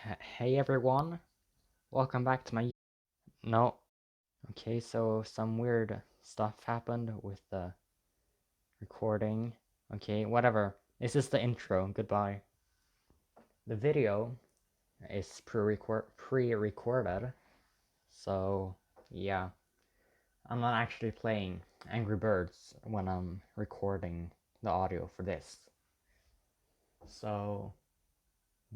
Hey everyone, welcome back to my. No, okay, so some weird stuff happened with the recording. Okay, whatever. This is the intro. Goodbye. The video is pre-recorded, so yeah, I'm not actually playing Angry Birds when I'm recording the audio for this. So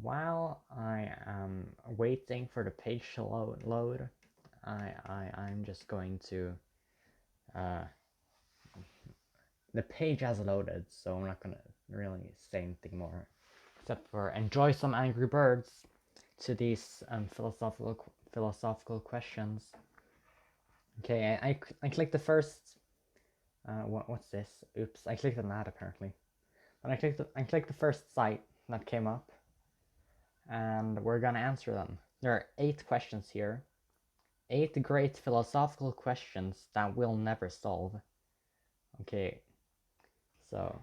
while I am waiting for the page to load, I'm just going to uh, the page has loaded, so I'm not gonna really say anything more except for enjoy some Angry Birds to these philosophical questions. Okay, I clicked the first. What's this? Oops, I clicked on that apparently. But I clicked the first site that came up, and we're gonna answer them. There are 8 questions here. 8 great philosophical questions that we'll never solve. Okay, so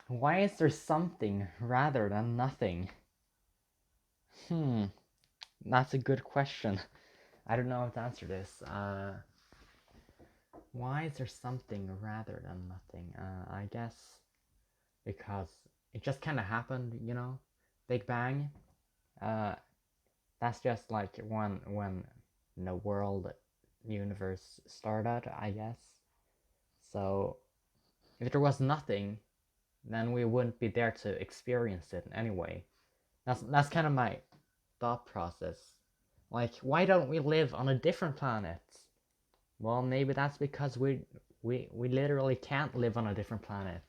why is there something rather than nothing? Hmm, that's a good question. I don't know how to answer this. Why is there something rather than nothing? I guess because it just kind of happened, Big Bang. Uh, that's just like when the world universe started, I guess. So if there was nothing, then we wouldn't be there to experience it anyway. That's kind of my thought process. Like, why don't we live on a different planet? Well, maybe that's because we literally can't live on a different planet.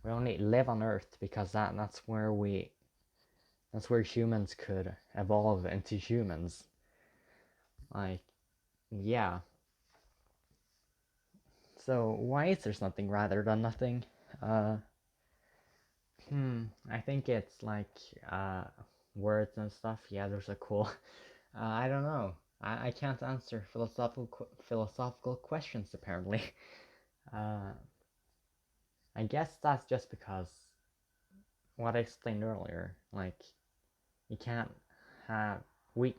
We only live on Earth because that's where humans could evolve into humans. Like, yeah. So why is there something rather than nothing? Uh, I think it's like uh, words and stuff. Yeah, those are cool. I don't know. I can't answer philosophical questions apparently. Uh, I guess that's just because what I explained earlier. Like you can't have we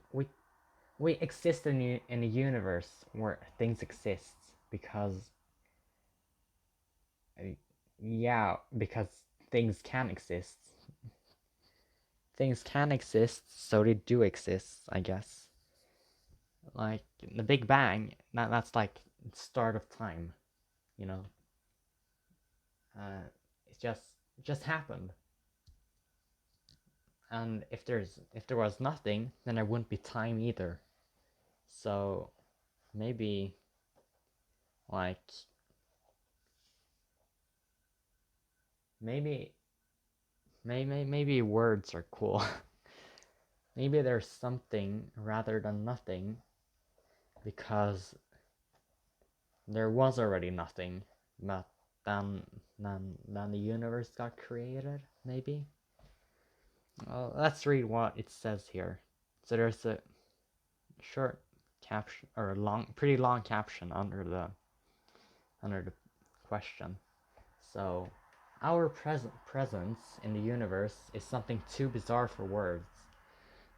we exist in a universe where things exist because yeah, because things can exist. Things can exist, so they do exist, I guess. Like the Big Bang, that's like start of time, you know. It just happened. And if there was nothing, then there wouldn't be time either. So maybe like maybe maybe words are cool. Maybe there's something rather than nothing because there was already nothing, but then the universe got created. Maybe. Well, let's read what it says here. So there's a short caption or a pretty long caption under the question. So, our presence in the universe is something too bizarre for words.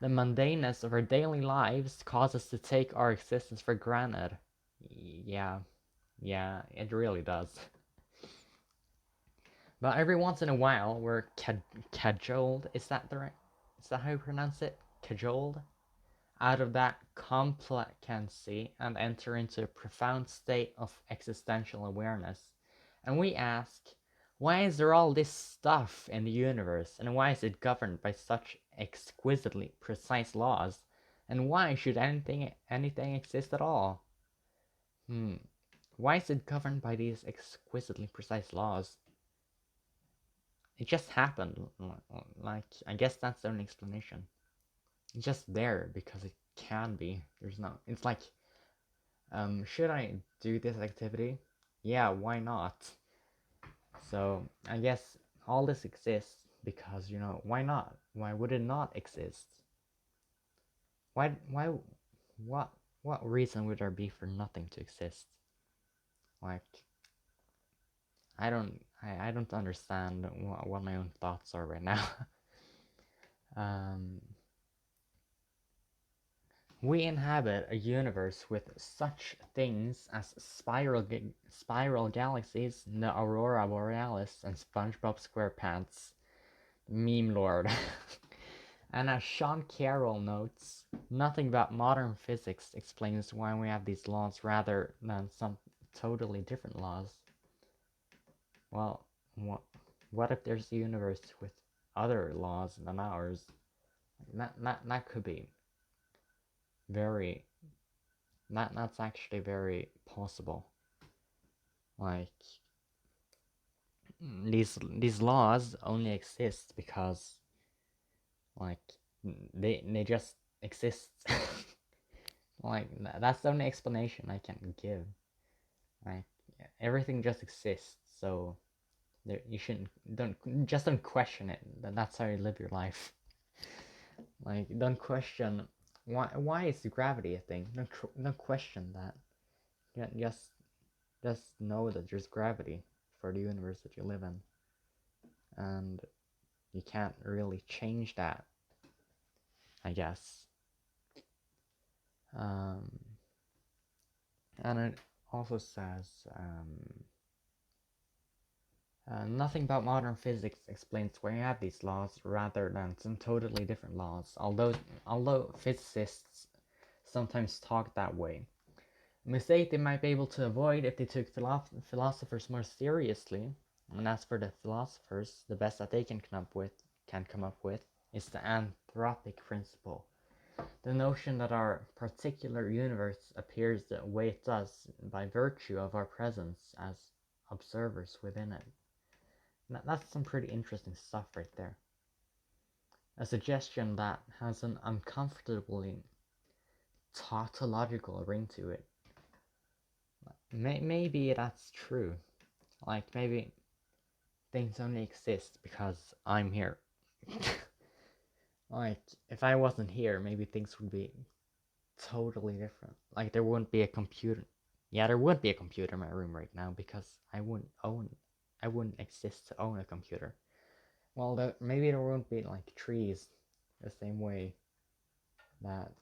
The mundaneness of our daily lives causes us to take our existence for granted. Yeah, yeah, it really does. But every once in a while, we're cajoled. Is that the right? Is that how you pronounce it? Cajoled out of that complacency and enter into a profound state of existential awareness. And we ask, why is there all this stuff in the universe, and why is it governed by such exquisitely precise laws? And why should anything exist at all? Why is it governed by these exquisitely precise laws? It just happened. Like, I guess that's the only explanation. It's just there because it can be. There's no. It's like, should I do this activity? Yeah, why not? So I guess all this exists because why not? Why would it not exist? Why? What? What reason would there be for nothing to exist? Like, I don't understand what my own thoughts are right now. um, We inhabit a universe with such things as spiral galaxies, the aurora borealis, and SpongeBob SquarePants, meme lord. And as Sean Carroll notes, nothing about modern physics explains why we have these laws rather than some totally different laws. Well, what if there's a universe with other laws than ours? That could be very... That's actually very possible. Like, these laws only exist because, like, they just exist. Like, that's the only explanation I can give. Like, everything just exists, so you shouldn't don't question it. That's how you live your life. Like, don't question why is gravity a thing. Don't question that. Just know that there's gravity for the universe that you live in, and you can't really change that, I guess. And it also says nothing about modern physics explains why you have these laws rather than some totally different laws, although physicists sometimes talk that way. A mistake they might be able to avoid if they took philosophers more seriously. And as for the philosophers, the best that they can come up with is the anthropic principle. The notion that our particular universe appears the way it does by virtue of our presence as observers within it. That's some pretty interesting stuff right there. A suggestion that has an uncomfortably tautological ring to it. Maybe that's true. Like, maybe things only exist because I'm here. Like, if I wasn't here, maybe things would be totally different. Like, there wouldn't be a computer. Yeah, there would be a computer in my room right now because I wouldn't exist to own a computer. Well, maybe there won't be like trees the same way that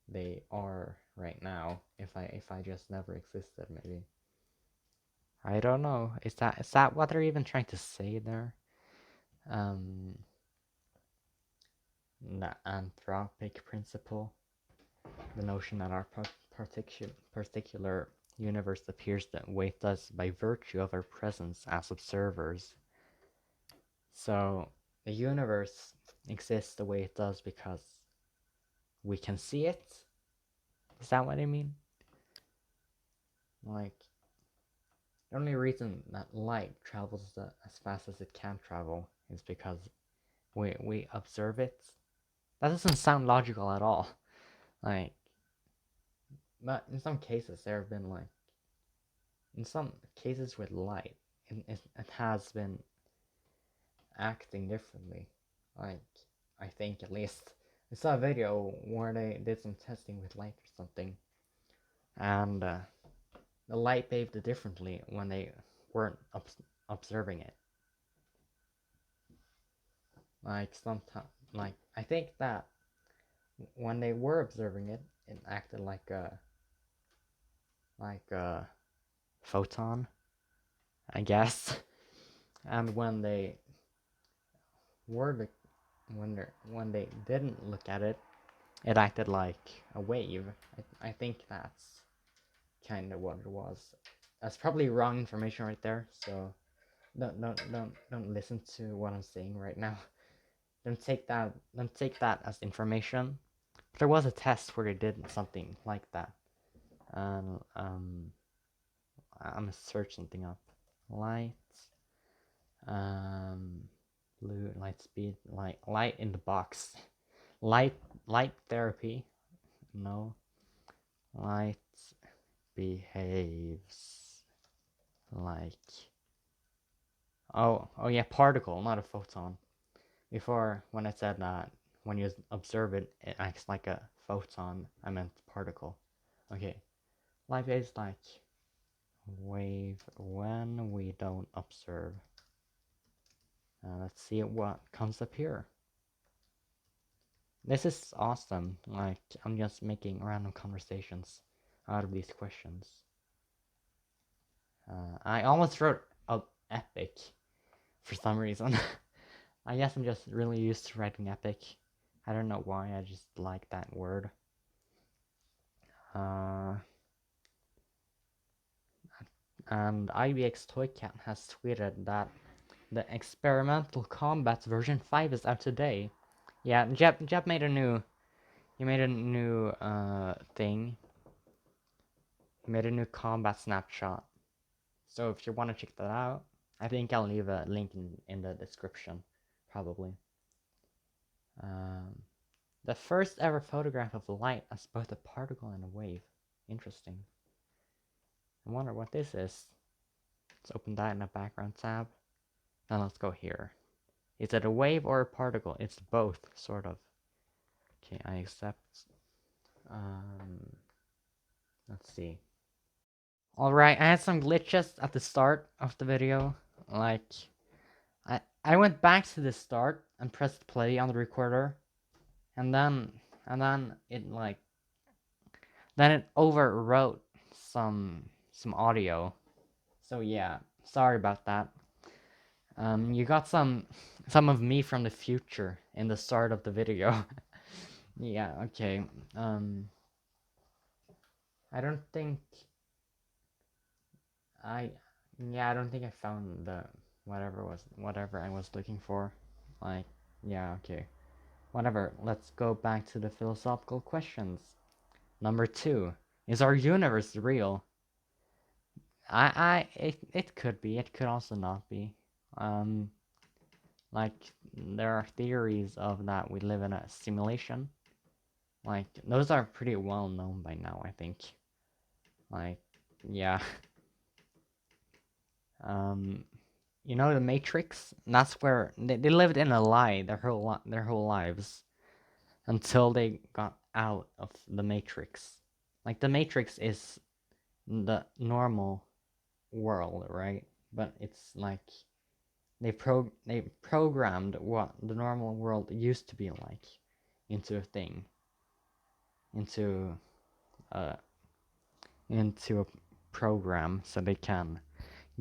they are right now if I just never existed. Maybe, I don't know. Is that what they're even trying to say there? The anthropic principle, the notion that our particular universe appears the way it does by virtue of our presence as observers. So the universe exists the way it does because we can see it. Is that what I mean? Like, the only reason that light travels as fast as it can travel is because we observe it. That doesn't sound logical at all. Like, but in some cases there have been like, in some cases with light, it has been acting differently. Like, I think at least I saw a video where they did some testing with light or something, and the light behaved differently when they weren't observing it. Like, sometimes, like, I think that when they were observing it, it acted like a photon, I guess. And when they were when they didn't look at it, it acted like a wave. I think that's kind of what it was. That's probably wrong information right there. So don't listen to what I'm saying right now. Don't take that as information. There was a test where they did something like that. I'm gonna search something up. Light, blue, light speed, light in the box. Light therapy. No. Light behaves like... Oh yeah, particle, not a photon. Before, when I said that when you observe it, it acts like a photon, I meant particle. Okay. Light behaves like wave when we don't observe. Let's see what comes up here. This is awesome. Like, I'm just making random conversations out of these questions. I almost wrote epic for some reason. I guess I'm just really used to writing epic. I don't know why, I just like that word. And IBX Toycat has tweeted that the experimental combat version 5 is out today. Yeah, Jeb made a new... He made a new thing. He made a new combat snapshot. So if you want to check that out, I think I'll leave a link in the description, probably. The first ever photograph of light as both a particle and a wave. Interesting. I wonder what this is. Let's open that in the background tab. Then let's go here. Is it a wave or a particle? It's both, sort of. Okay, I accept. Let's see. Alright, I had some glitches at the start of the video. Like, I went back to the start and pressed play on the recorder. And then it like... Then it overwrote some audio. So yeah, sorry about that. You got some of me from the future in the start of the video. Yeah, okay. I don't think I don't think I found the whatever I was looking for. Like, yeah, okay. Whatever. Let's go back to the philosophical questions. Number 2. Is our universe real? It could be. It could also not be. Like, there are theories of that we live in a simulation. Like, those are pretty well known by now, I think. Like, yeah. You know the Matrix? That's where they lived in a lie their whole lives until they got out of the Matrix. Like, the Matrix is the normal world, right? But it's like they programmed what the normal world used to be like into a thing, into a program, so they can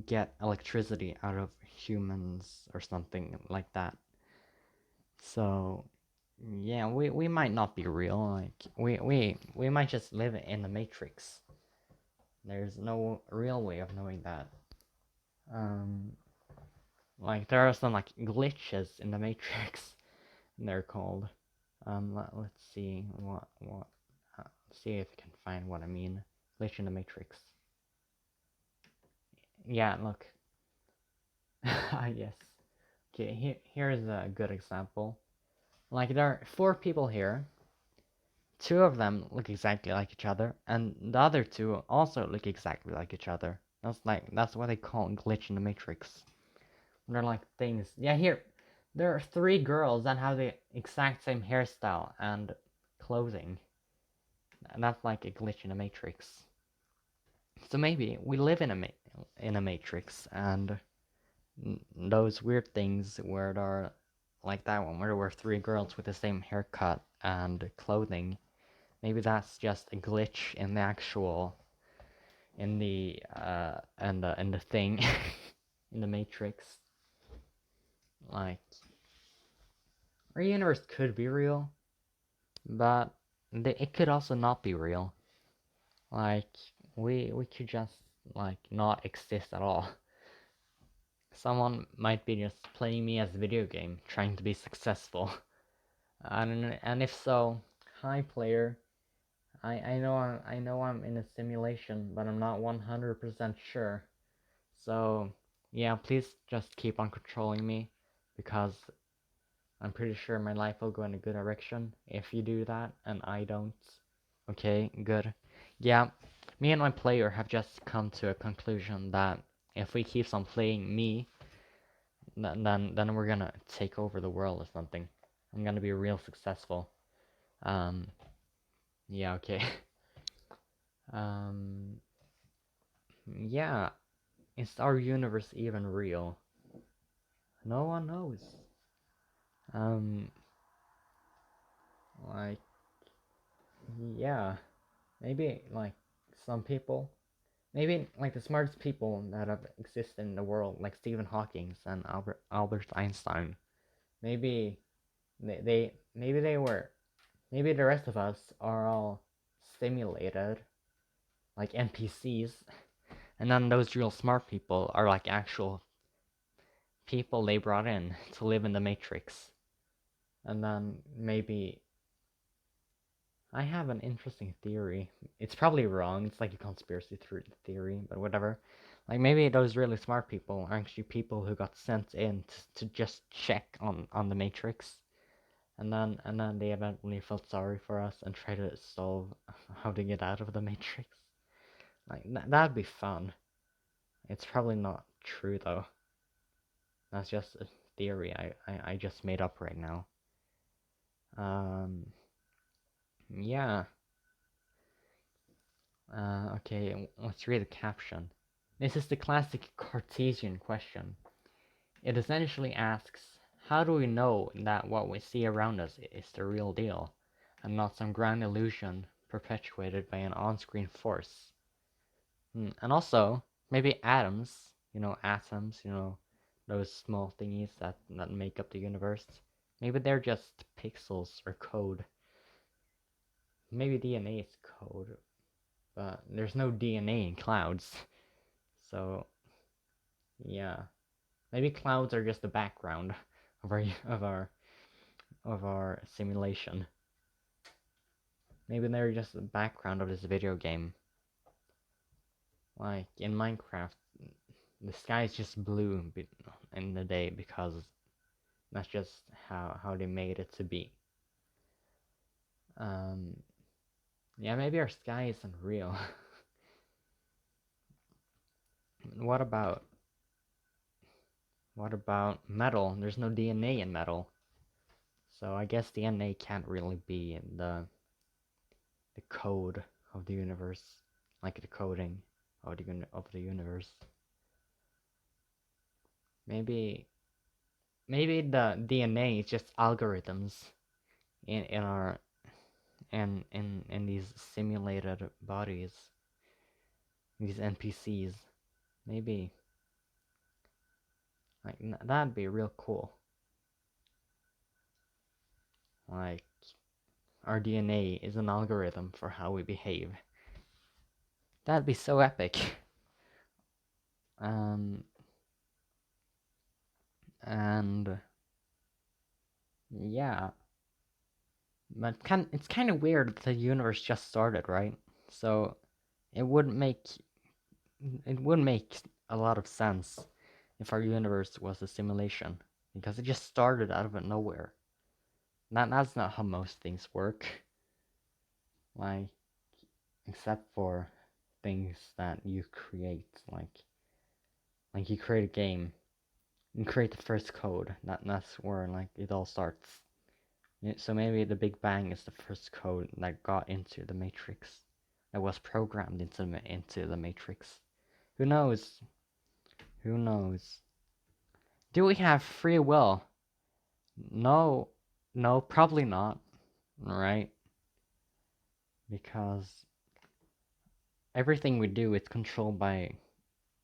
get electricity out of humans or something like that. So yeah, we might not be real. Like, we might just live in the Matrix. There's no real way of knowing that. Like, there are some like glitches in the Matrix. They're called. Let's see what see if I can find what I mean. Glitch in the Matrix. Yeah, look. Yes. Okay, here's a good example. Like, there are 4 people here. 2 of them look exactly like each other, and the other 2 also look exactly like each other. That's what they call glitch in the Matrix. They're like things. Yeah, here there are 3 girls that have the exact same hairstyle and clothing. And that's like a glitch in the Matrix. So maybe we live in a Matrix, and those weird things where there are, like that one, where there were 3 girls with the same haircut and clothing. Maybe that's just a glitch in the actual, in the thing, in the Matrix. Like, our universe could be real, but it could also not be real. Like, we could just, like, not exist at all. Someone might be just playing me as a video game, trying to be successful. And if so, hi player. I know I'm in a simulation, but I'm not 100% sure. So yeah, please just keep on controlling me, because I'm pretty sure my life will go in a good direction if you do that, and I don't. Okay, good. Yeah, me and my player have just come to a conclusion that if we keep on playing me, then we're gonna take over the world or something. I'm gonna be real successful. Yeah, okay. Yeah, is our universe even real? No one knows. Like, yeah, maybe like some people, maybe like the smartest people that have existed in the world, like Stephen Hawking and Albert Einstein. Maybe maybe they were, maybe the rest of us are all simulated, like NPCs, and then those real smart people are like actual people they brought in to live in the Matrix. And then maybe I have an interesting theory. It's probably wrong. It's like a conspiracy theory, but whatever. Like maybe those really smart people are actually people who got sent in to just check on the Matrix, and then they eventually felt sorry for us and tried to solve how to get out of the Matrix. Like that'd be fun. It's probably not true though. That's just a theory I just made up right now. Yeah. Okay, let's read the caption. This is the classic Cartesian question. It essentially asks, how do we know that what we see around us is the real deal, and not some grand illusion perpetuated by an on-screen force? And also, maybe atoms, those small thingies that make up the universe, maybe they're just pixels or code. Maybe DNA is code, but there's no DNA in clouds. So, yeah. Maybe clouds are just the background of our simulation. Maybe they're just the background of this video game. Like in Minecraft, the sky is just blue in the day because that's just how they made it to be. Yeah, maybe our sky isn't real. What about metal? There's no DNA in metal, so I guess DNA can't really be in the code of the universe, like the coding of the universe. Maybe the DNA is just algorithms in our in these simulated bodies, these NPCs. Maybe like that'd be real cool. Like our DNA is an algorithm for how we behave. That'd be so epic. And yeah, but it's kind of weird that the universe just started, right? So it would make a lot of sense if our universe was a simulation, because it just started out of nowhere. That's not how most things work. Like, except for things that you create, like you create a game, you create the first code. That's where like it all starts. So maybe the Big Bang is the first code that got into the Matrix, that was programmed into the Matrix. Who knows? Who knows? Do we have free will? No, no, probably not, right? Because everything we do is controlled by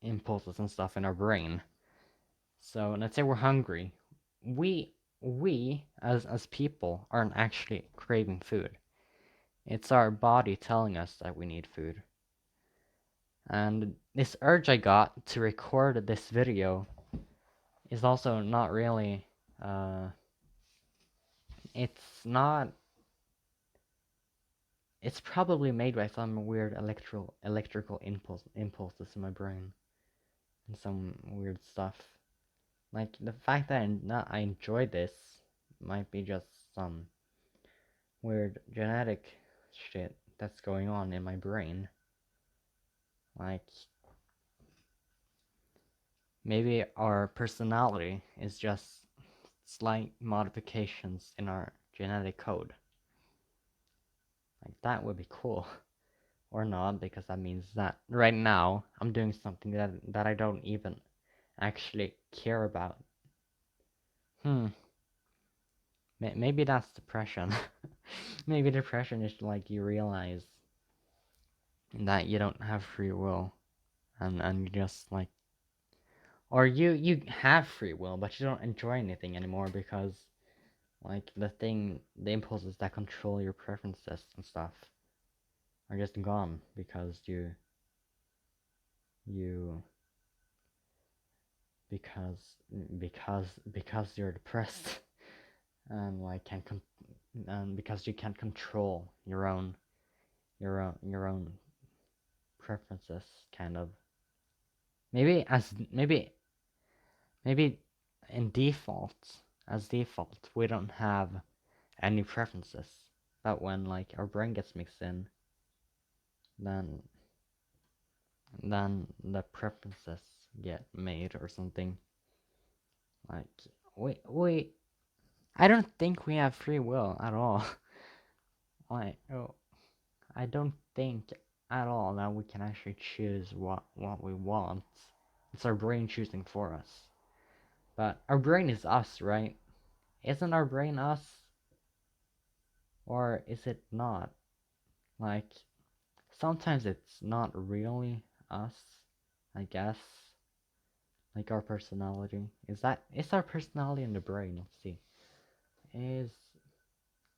impulses and stuff in our brain. So let's say we're hungry. We as people aren't actually craving food. It's our body telling us that we need food. And this urge I got to record this video is also not really it's not it's probably made by some weird electrical impulses in my brain and some weird stuff. Like the fact that I enjoy this might be just some weird genetic shit that's going on in my brain. Like maybe our personality is just slight modifications in our genetic code. Like that would be cool. Or not, because that means that right now I'm doing something that I don't even actually care about. Maybe that's depression. Maybe depression is like you realize that you don't have free will, and you just like, or you have free will, but you don't enjoy anything anymore because like the impulses that control your preferences and stuff are just gone because you because because you're depressed and like and because you can't control your own preferences, kind of. Maybe in default we don't have any preferences, but when like our brain gets mixed in, then the preferences get made or something. Like we I don't think we have free will at all. Like, oh, I don't think at all that we can actually choose what we want. It's our brain choosing for us. But our brain is us, right? Isn't our brain us? Or is it not? Like, sometimes it's not really us, I guess. Like our personality. Is our personality in the brain? Let's see. Is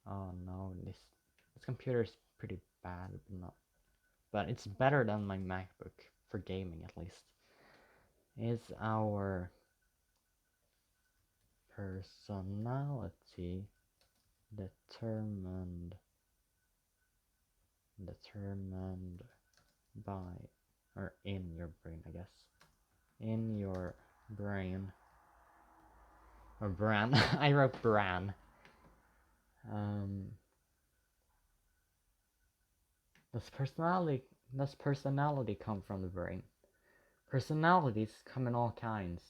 Oh no, this computer is pretty bad, but it's better than my MacBook for gaming at least. Is our personality determined by, or in your brain, I guess. In your brain, or bran. I wrote bran. Um, does personality come from the brain? Personalities come in all kinds.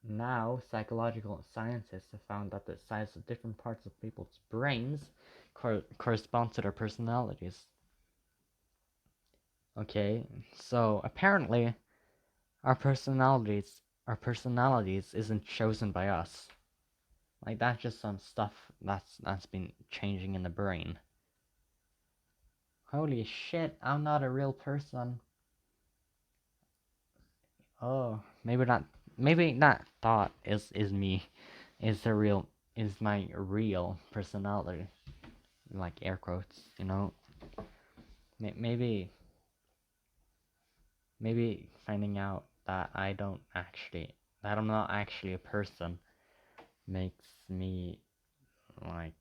Now psychological scientists have found that the size of different parts of people's brains correspond to their personalities. Okay, so apparently our personalities isn't chosen by us. Like, that's just some stuff that's been changing in the brain. Holy shit, I'm not a real person. Oh, maybe that thought is me. Is my real personality. Like air quotes, you know? Maybe finding out that I'm not actually a person makes me like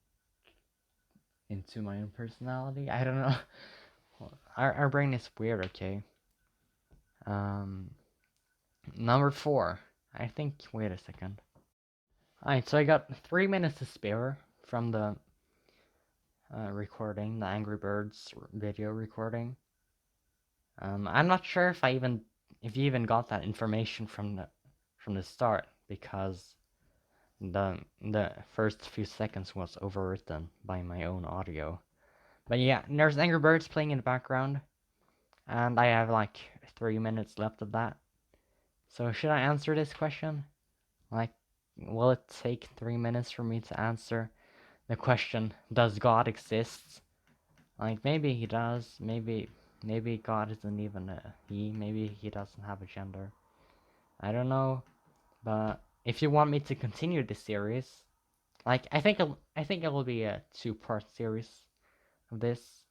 into my own personality. I don't know. Our brain is weird, okay? Um, number 4. I think. Wait a second. Alright, so I got 3 minutes to spare from the recording, the Angry Birds video recording. I'm not sure if you even got that information from the start, because the first few seconds was overwritten by my own audio. But yeah, there's Angry Birds playing in the background, and I have like 3 minutes left of that. So should I answer this question? Like, will it take 3 minutes for me to answer the question, does God exist? Like, maybe he does, maybe God isn't even a he, maybe he doesn't have a gender. I don't know, but if you want me to continue this series, like, I think it will be a 2-part series of this.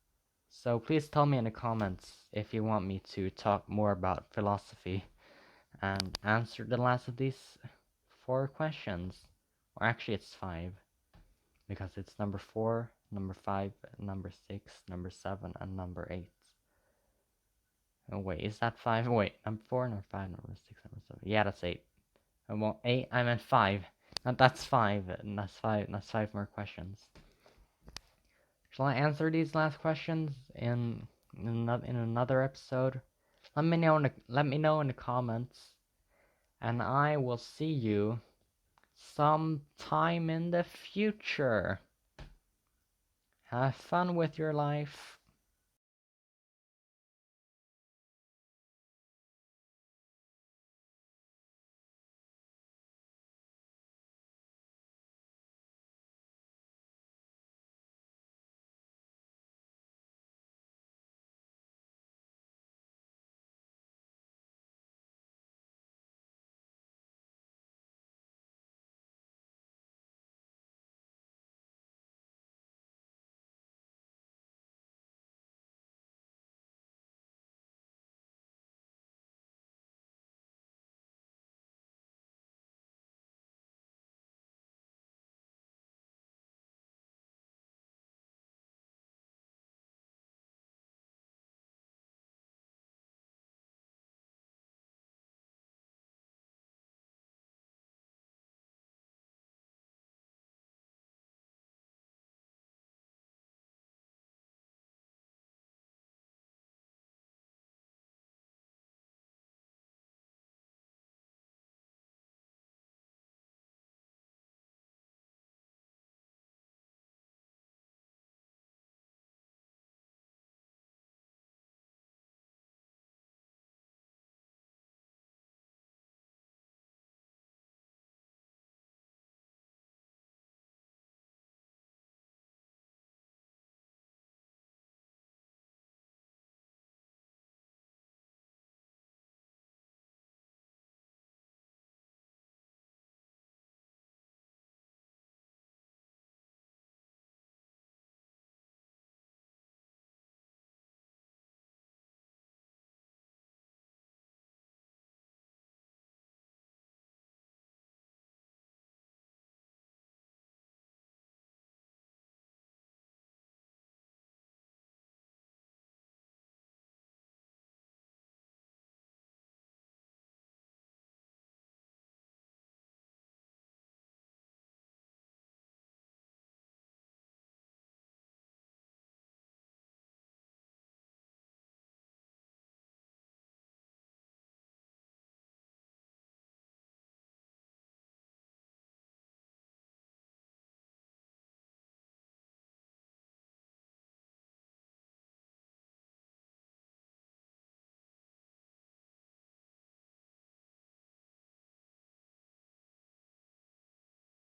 So please tell me in the comments if you want me to talk more about philosophy and answer the last of these 4 questions. Or actually it's 5, because it's number 4, number 5, number 6, number 7, and number 8. Oh wait, is that 5? Wait, number 4, number 5, number 6, number 7. Yeah, that's 8. Oh, well, 8, I meant 5. That's 5, and that's 5 more questions. Shall I answer these last questions in another episode? Let me know in the comments, and I will see you sometime in the future. Have fun with your life.